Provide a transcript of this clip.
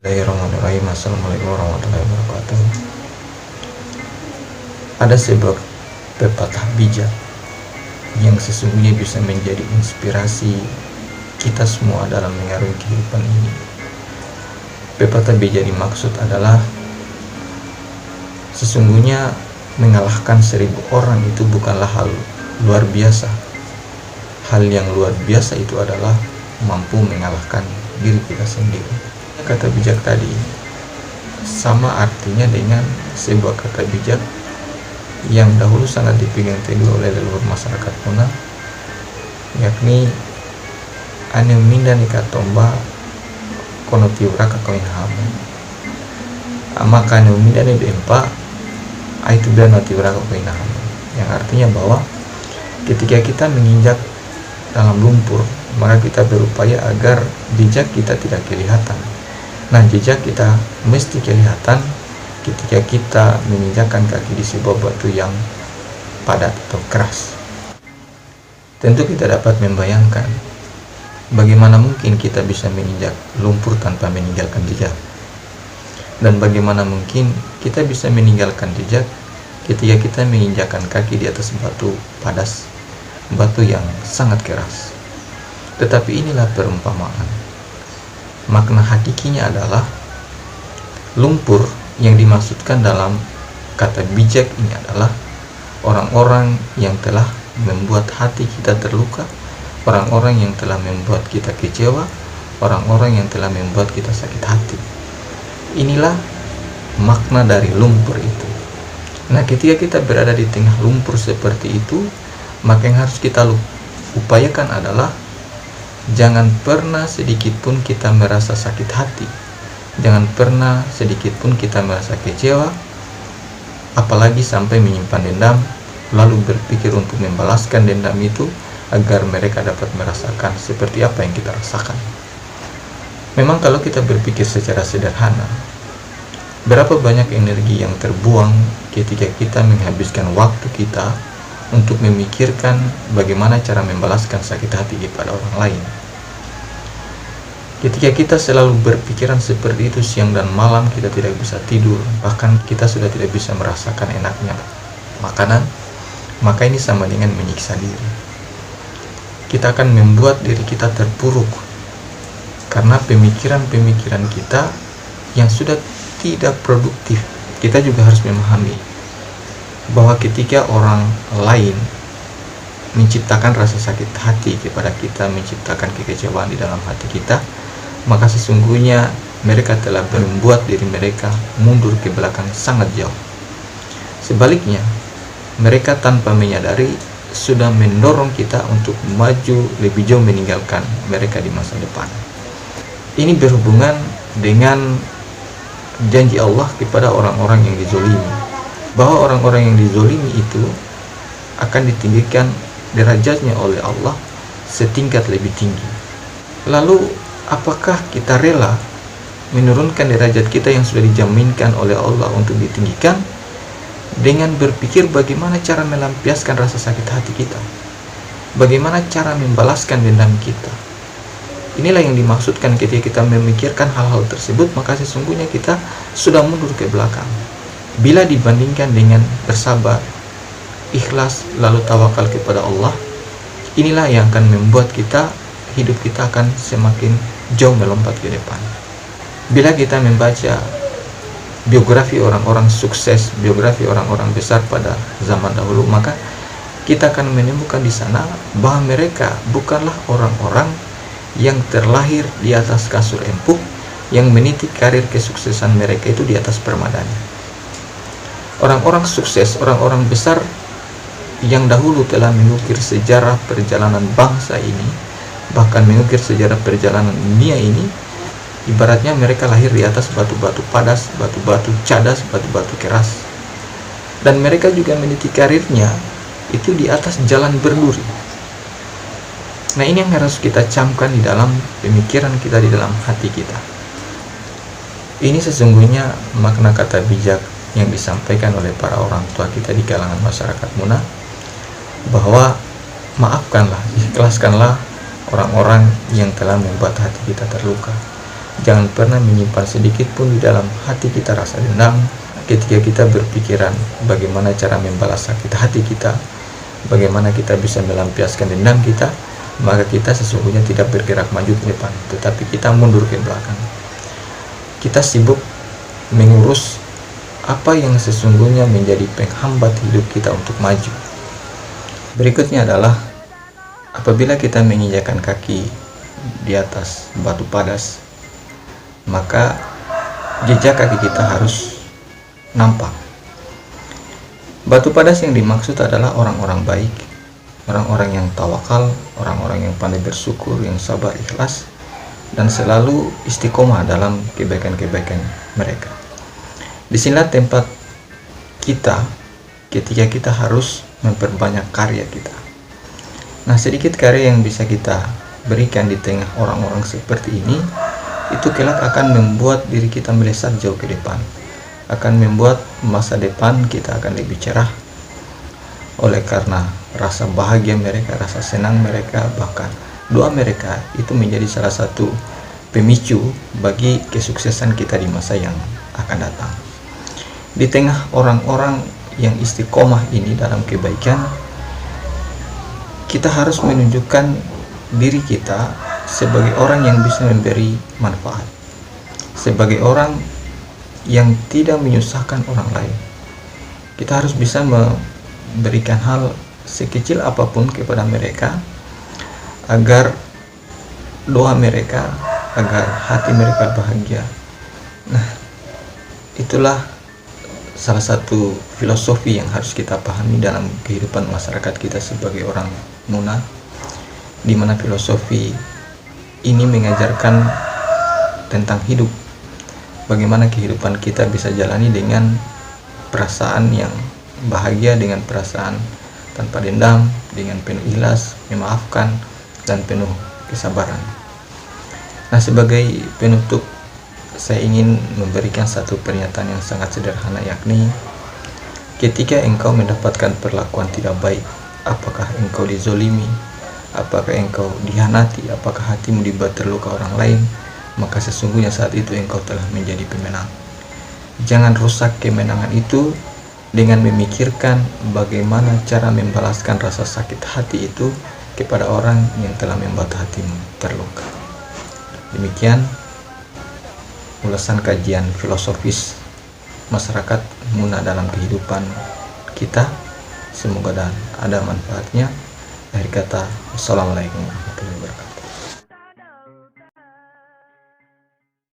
Bismillahirrahmanirrahim. Assalamualaikum warahmatullahi wabarakatuh. Ada sebuah pepatah bijak yang sesungguhnya bisa menjadi inspirasi kita semua dalam mengarungi kehidupan ini. Pepatah bijak dimaksud adalah sesungguhnya mengalahkan 1000 orang itu bukanlah hal luar biasa. Hal yang luar biasa itu adalah mampu mengalahkan diri kita sendiri. Kata bijak tadi sama artinya dengan sebuah kata bijak yang dahulu sangat dipegang teguh oleh leluhur masyarakat Puna, yakni ane minda nika tomba kono tiuraka koin hamu ama kane minda ne bempa aitu biar tiuraka koin hamu, yang artinya bahwa ketika kita menginjak dalam lumpur maka kita berupaya agar jejak kita tidak kelihatan. Nah, jejak kita mesti kelihatan ketika kita menginjakkan kaki di sebuah batu yang padat atau keras. Tentu kita dapat membayangkan bagaimana mungkin kita bisa menginjak lumpur tanpa meninggalkan jejak. Dan bagaimana mungkin kita bisa meninggalkan jejak ketika kita menginjakkan kaki di atas batu padas, batu yang sangat keras. Tetapi inilah perumpamaan. Makna hakikinya adalah lumpur yang dimaksudkan dalam kata bijak ini adalah orang-orang yang telah membuat hati kita terluka, orang-orang yang telah membuat kita kecewa, orang-orang yang telah membuat kita sakit hati. Inilah makna dari lumpur itu. Nah, ketika kita berada di tengah lumpur seperti itu, maka yang harus kita upayakan adalah jangan pernah sedikit pun kita merasa sakit hati. Jangan pernah sedikit pun kita merasa kecewa, apalagi sampai menyimpan dendam, lalu berpikir untuk membalaskan dendam itu agar mereka dapat merasakan seperti apa yang kita rasakan. Memang kalau kita berpikir secara sederhana, berapa banyak energi yang terbuang ketika kita menghabiskan waktu kita untuk memikirkan bagaimana cara membalaskan sakit hati kepada orang lain. Ketika kita selalu berpikiran seperti itu siang dan malam, kita tidak bisa tidur, bahkan kita sudah tidak bisa merasakan enaknya makanan, maka ini sama dengan menyiksa diri. Kita akan membuat diri kita terpuruk karena pemikiran-pemikiran kita yang sudah tidak produktif. Kita juga harus memahami bahwa ketika orang lain menciptakan rasa sakit hati kepada kita, menciptakan kekecewaan di dalam hati kita, maka sesungguhnya mereka telah membuat diri mereka mundur ke belakang sangat jauh. Sebaliknya, mereka tanpa menyadari sudah mendorong kita untuk maju lebih jauh meninggalkan mereka di masa depan. Ini berhubungan dengan janji Allah kepada orang-orang yang dizolimi, bahwa orang-orang yang dizolimi itu akan ditinggikan derajatnya oleh Allah setingkat lebih tinggi. Lalu apakah kita rela menurunkan derajat kita yang sudah dijaminkan oleh Allah untuk ditinggikan dengan berpikir bagaimana cara melampiaskan rasa sakit hati kita, bagaimana cara membalaskan dendam kita? Inilah yang dimaksudkan ketika kita memikirkan hal-hal tersebut, maka sesungguhnya kita sudah mundur ke belakang. Bila dibandingkan dengan bersabar, ikhlas, lalu tawakal kepada Allah, inilah yang akan membuat hidup kita akan semakin jauh melompat ke depan. Bila kita membaca biografi orang-orang sukses, biografi orang-orang besar pada zaman dahulu, maka kita akan menemukan di sana bahwa mereka bukanlah orang-orang yang terlahir di atas kasur empuk, yang meniti karir kesuksesan mereka itu di atas permadani. Orang-orang sukses, orang-orang besar yang dahulu telah mengukir sejarah perjalanan bangsa ini, bahkan mengukir sejarah perjalanan dunia ini, ibaratnya mereka lahir di atas batu-batu padas, batu-batu cadas, batu-batu keras. Dan mereka juga meniti karirnya itu di atas jalan berduri. Nah, ini yang harus kita camkan di dalam pemikiran kita, di dalam hati kita. Ini sesungguhnya makna kata bijak yang disampaikan oleh para orang tua kita di kalangan masyarakat Muna, bahwa maafkanlah, ikhlaskanlah orang-orang yang telah membuat hati kita terluka. Jangan pernah menyimpan sedikit pun di dalam hati kita rasa dendam. Ketika kita berpikiran bagaimana cara membalas sakit hati kita, bagaimana kita bisa melampiaskan dendam kita, maka kita sesungguhnya tidak bergerak maju ke depan, tetapi kita mundur ke belakang. Kita sibuk mengurus apa yang sesungguhnya menjadi penghambat hidup kita untuk maju. Berikutnya adalah apabila kita menginjakan kaki di atas batu padas, maka jejak kaki kita harus nampak. Batu padas yang dimaksud adalah orang-orang baik, orang-orang yang tawakal, orang-orang yang pandai bersyukur, yang sabar, ikhlas, dan selalu istiqomah dalam kebaikan-kebaikan mereka. Disinilah tempat kita ketika kita harus memperbanyak karya kita. Nah, sedikit karya yang bisa kita berikan di tengah orang-orang seperti ini, itu kelak akan membuat diri kita melesat jauh ke depan, akan membuat masa depan kita akan lebih cerah. Oleh karena rasa bahagia mereka, rasa senang mereka, bahkan doa mereka itu menjadi salah satu pemicu bagi kesuksesan kita di masa yang akan datang. Di tengah orang-orang yang istiqomah ini dalam kebaikan, kita harus menunjukkan diri kita sebagai orang yang bisa memberi manfaat, sebagai orang yang tidak menyusahkan orang lain. Kita harus bisa memberikan hal sekecil apapun kepada mereka, agar doa mereka, agar hati mereka bahagia. Nah, itulah salah satu filosofi yang harus kita pahami dalam kehidupan masyarakat kita sebagai orang Muna, di mana filosofi ini mengajarkan tentang hidup, bagaimana kehidupan kita bisa jalani dengan perasaan yang bahagia, dengan perasaan tanpa dendam, dengan penuh ikhlas, memaafkan, dan penuh kesabaran. Nah, sebagai penutup, saya ingin memberikan satu pernyataan yang sangat sederhana, yakni ketika engkau mendapatkan perlakuan tidak baik, apakah engkau dizolimi, apakah engkau dihianati, apakah hatimu dibuat terluka orang lain, maka sesungguhnya saat itu engkau telah menjadi pemenang. Jangan rusak kemenangan itu dengan memikirkan bagaimana cara membalaskan rasa sakit hati itu kepada orang yang telah membuat hatimu terluka. Demikian ulasan kajian filosofis masyarakat Muna dalam kehidupan kita. Semoga dan ada manfaatnya. Akhir kata, wassalamualaikum warahmatullahi wabarakatuh.